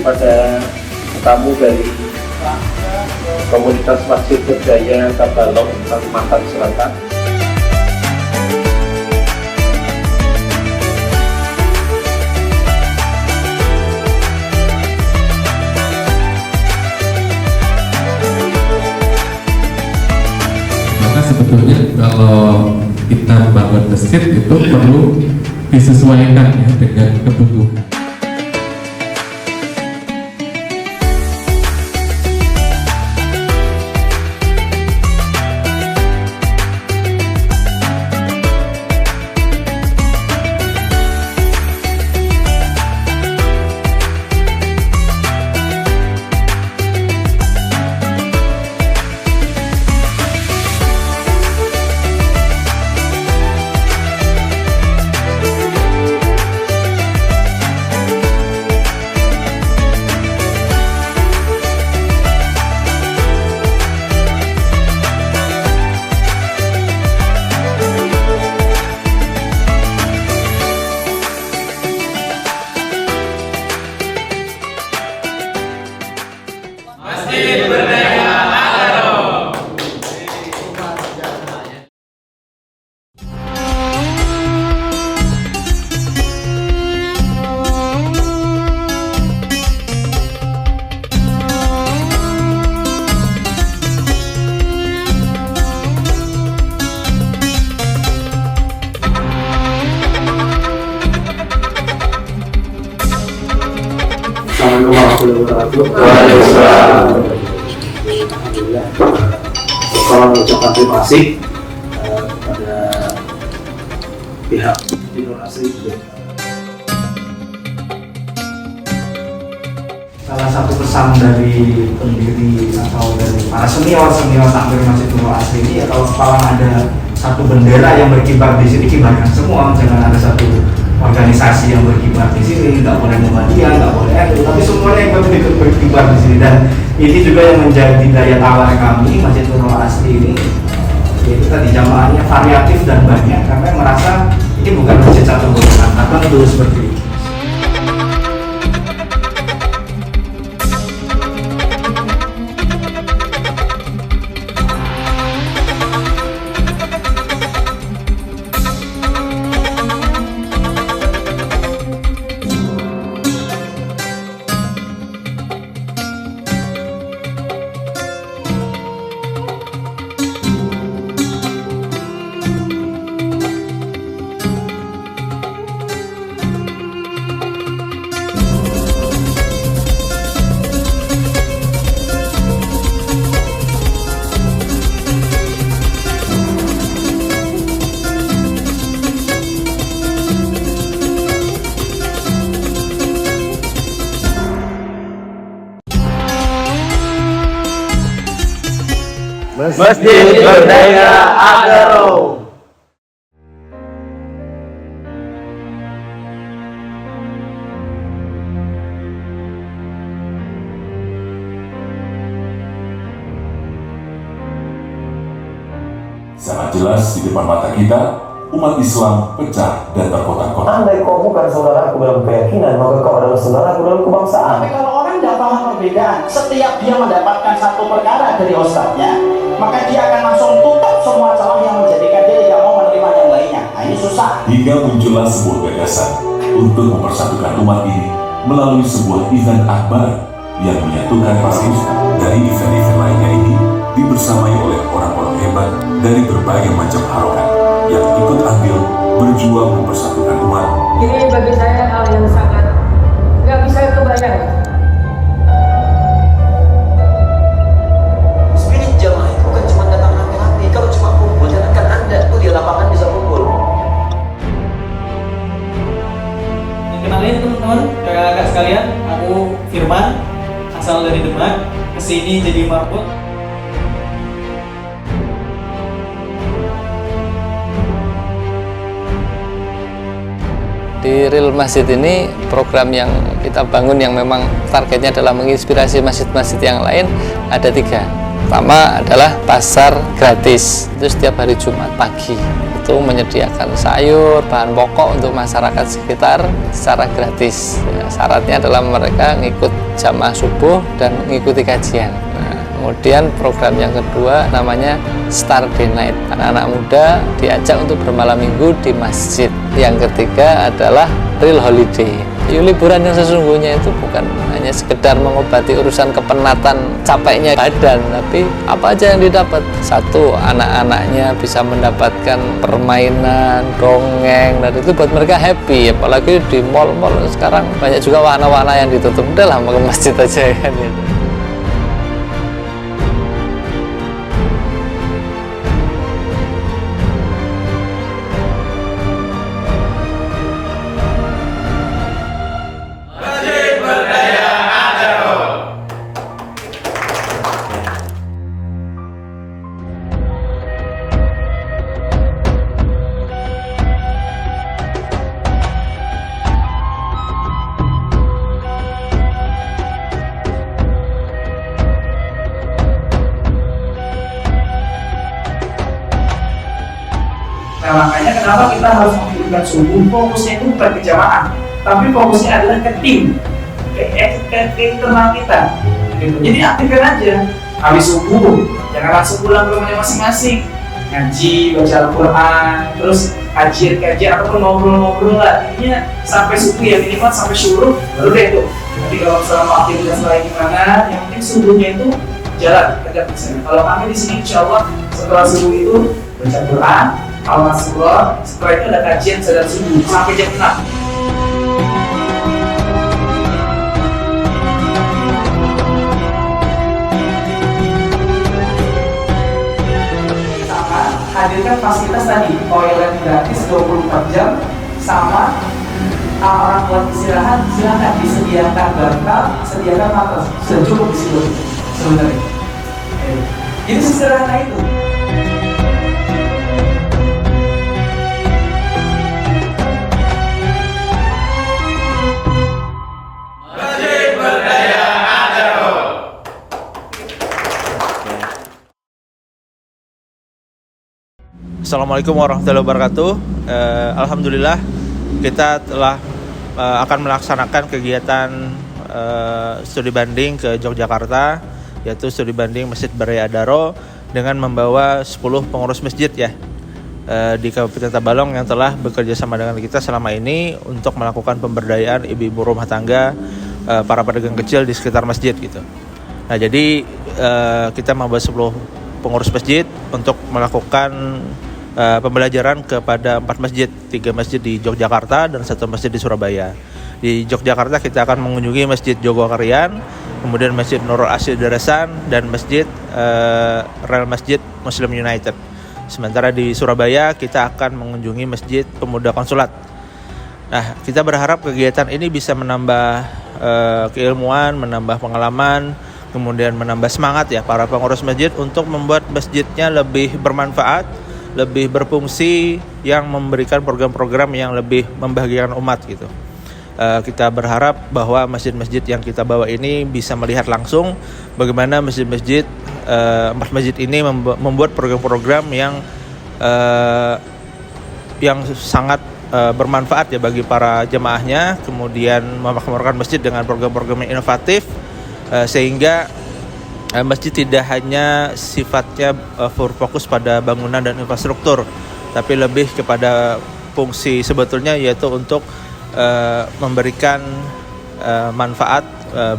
pada tamu dari komunitas Masjid Berjaya Tabalong, Kalimantan Selatan. Maka sebetulnya kalau kita membangun masjid itu perlu disesuaikan ya dengan kebutuhan. Masjid Berdaya Agaro. Assalamualaikum warahmatullahi wabarakatuh. Waalaikumsalam. Alhamdulillah. Saya mengucapkan terima kasih kepada pihak Nur Asri. Salah satu pesan dari pendiri atau dari para senior takmir Masjid Nur Asri ini ya, kalau sepalang ada satu bendera yang berkibar di sini, kibarkan semua, jangan ada satu organisasi yang berkibar di sini, nggak boleh Muhammadiyah, nggak boleh NU, tapi semuanya yang berkibar di sini. Dan ini juga yang menjadi daya tawar kami Masjid Nur Asri ini, yaitu tadi jamaahnya variatif dan banyak, karena merasa ini bukan masjid satu golongan tertentu seperti itu. Masjid Berdaya Agaro. Sangat jelas di depan mata kita, umat Islam pecah dan terkotak-kotak. Andai kau bukan saudaraku dalam keyakinan, maka kau adalah saudaraku dalam kebangsaan. Tapi kalau orang tidak paham perbedaan, setiap dia mendapatkan satu perkara dari ustadznya, maka dia akan langsung tutup semua celah yang menjadikan dia tidak mau menerima yang lainnya. Nah, ini susah. Hingga muncullah sebuah gagasan untuk mempersatukan umat ini melalui sebuah event akbar yang menyatukan para ustadz dari event-event lainnya ini dibersamai oleh orang-orang hebat dari berbagai macam harokat yang ikut andil berjuang mempersatukan umat. Ini bagi saya hal yang sangat nggak bisa kebayang. Spirit jamaah itu bukan cuma datang rame-rame. Kalau cuma kumpul, jangankan Anda tuh di lapangan bisa kumpul. Kenalin teman-teman, kakak-kakak sekalian, aku Firman, asal dari Demak, kesini jadi marbot. Di Real Masjid ini program yang kita bangun yang memang targetnya adalah menginspirasi masjid-masjid yang lain ada 3. pertama adalah pasar gratis. Itu setiap hari Jumat pagi itu menyediakan sayur, bahan pokok untuk masyarakat sekitar secara gratis. Syaratnya adalah mereka ngikut jamaah subuh dan mengikuti kajian. Kemudian program yang kedua namanya Star Day Night. Anak-anak muda diajak untuk bermalam minggu di masjid. Yang ketiga adalah Real Holiday. Liburan yang sesungguhnya itu bukan hanya sekedar mengobati urusan kepenatan capeknya badan, tapi apa aja yang didapat. Satu, anak-anaknya bisa mendapatkan permainan, dongeng, dan itu buat mereka happy. Apalagi di mall-mall sekarang banyak juga wahana-wahana yang ditutup. Udah lah, ke masjid aja kan gitu. Nah, makanya kenapa kita harus menghidupkan subuh, fokusnya itu bukan ke jamaah, tapi fokusnya adalah ke tim, ke internal kita gitu. Jadi aktifkan aja habis subuh, jangan langsung pulang ke rumahnya masing-masing, ngaji, baca Al-Quran, terus kajian ataupun ngobrol-ngobrol lah. Intinya sampai subuh ya, minimal sampai syuruh, baru deh tuh. Nanti kalau selama aktivitas lain gimana, yang penting subuhnya itu jalan tegak di sana. Kalau kami di sini insya Allah setelah subuh itu baca Quran, Al-Masrur, setelah itu ada kajian salat subuh sampai jam 6. Sama hadirkan fasilitas tadi, toilet gratis 24 jam, sama orang buat istirahat silakan disediakan bantal, sediakan matras, sudah cukup di situ sebenarnya. Jadi sesederhana itu. Assalamualaikum warahmatullahi wabarakatuh. Alhamdulillah kita telah akan melaksanakan kegiatan studi banding ke Yogyakarta, yaitu studi banding Masjid Berdaya Adaro dengan membawa 10 pengurus masjid ya di Kabupaten Tabalong yang telah bekerja sama dengan kita selama ini untuk melakukan pemberdayaan ibu-ibu rumah tangga, para pedagang kecil di sekitar masjid gitu. Nah jadi kita membawa 10 pengurus masjid untuk melakukan pembelajaran kepada 4 masjid, 3 masjid di Yogyakarta dan 1 masjid di Surabaya. Di Yogyakarta kita akan mengunjungi Masjid Jogokarian, kemudian Masjid Nurul Asyid Darasan, dan Masjid Real Masjid Muslim United. Sementara di Surabaya kita akan mengunjungi Masjid Pemuda Konsulat. Nah, kita berharap kegiatan ini bisa menambah keilmuan, menambah pengalaman, kemudian menambah semangat ya para pengurus masjid untuk membuat masjidnya lebih bermanfaat, lebih berfungsi, yang memberikan program-program yang lebih membahagiakan umat gitu. Kita berharap bahwa masjid-masjid yang kita bawa ini bisa melihat langsung bagaimana masjid-masjid 4 masjid ini membuat program-program yang sangat bermanfaat ya bagi para jemaahnya, kemudian memakmurkan masjid dengan program-program yang inovatif sehingga masjid tidak hanya sifatnya berfokus pada bangunan dan infrastruktur, tapi lebih kepada fungsi sebetulnya yaitu untuk memberikan manfaat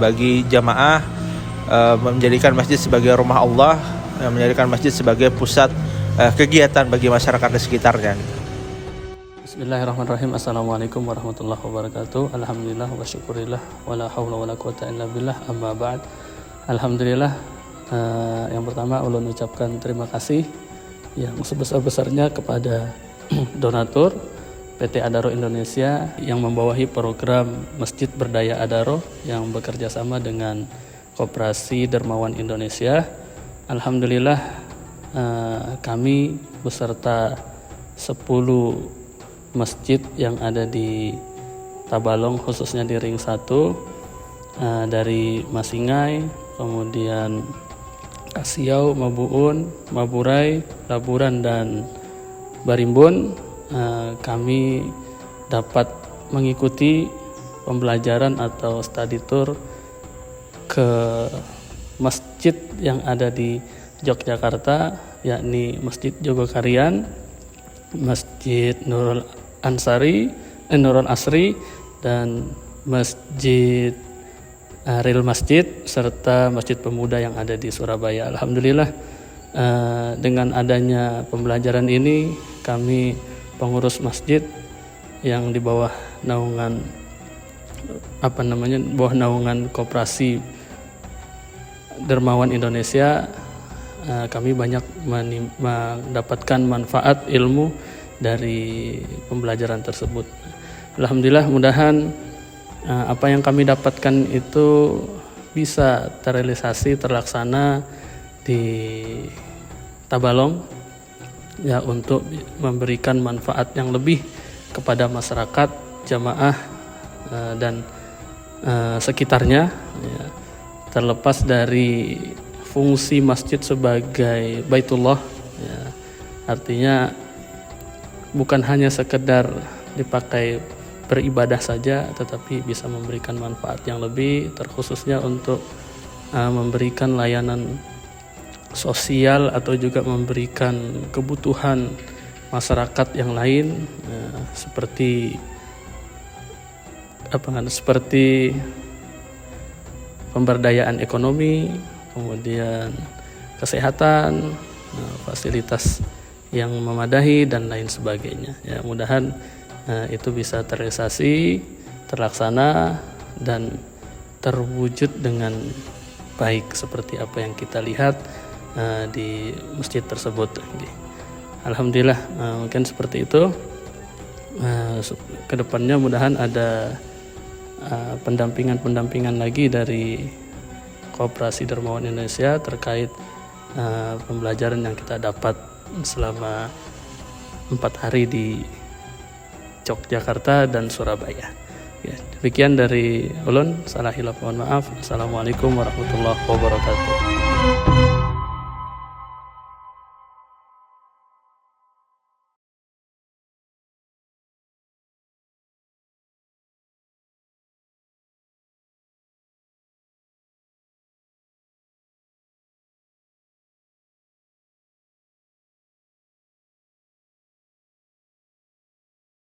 bagi jamaah, menjadikan masjid sebagai rumah Allah, menjadikan masjid sebagai pusat kegiatan bagi masyarakat di sekitarnya. Bismillahirrahmanirrahim. Assalamualaikum warahmatullahi wabarakatuh. Alhamdulillah wa syukurillah wa la hawla wa la quwata illa billah, amma ba'd. Alhamdulillah, yang pertama ulun ucapkan terima kasih yang sebesar-besarnya kepada donatur PT Adaro Indonesia yang membawahi program Masjid Berdaya Adaro yang bekerja sama dengan Koperasi Dermawan Indonesia. Alhamdulillah, kami beserta 10 masjid yang ada di Tabalong, khususnya di Ring 1, dari Masingai, kemudian Asiau, Mabuun, Maburay, Laburan, dan Barimbun, kami dapat mengikuti pembelajaran atau study tour ke masjid yang ada di Yogyakarta, yakni Masjid Jogokarian, Masjid Nurul Asri, dan Masjid Real Masjid, serta Masjid Pemuda yang ada di Surabaya. Alhamdulillah, dengan adanya pembelajaran ini, kami pengurus masjid yang di bawah naungan naungan Koperasi Dermawan Indonesia, kami banyak mendapatkan manfaat ilmu dari pembelajaran tersebut. Alhamdulillah, mudahan apa yang kami dapatkan itu bisa terrealisasi, terlaksana di Tabalong, ya, untuk memberikan manfaat yang lebih kepada masyarakat, jamaah dan sekitarnya, ya. Terlepas dari fungsi masjid sebagai Baitullah, ya, artinya bukan hanya sekedar dipakai beribadah saja, tetapi bisa memberikan manfaat yang lebih, terkhususnya untuk memberikan layanan sosial atau juga memberikan kebutuhan masyarakat yang lain, seperti pemberdayaan ekonomi, kemudian kesehatan, fasilitas yang memadai, dan lain sebagainya. Ya, mudahan itu bisa terrealisasi, terlaksana, dan terwujud dengan baik seperti apa yang kita lihat di masjid tersebut. Alhamdulillah, mungkin seperti itu. Kedepannya mudahan ada pendampingan lagi dari Koperasi Dermawan Indonesia terkait pembelajaran yang kita dapat selama 4 hari di Yogyakarta dan Surabaya. Ya, demikian dari ulun, salah hilaf mohon maaf. Assalamualaikum warahmatullahi wabarakatuh.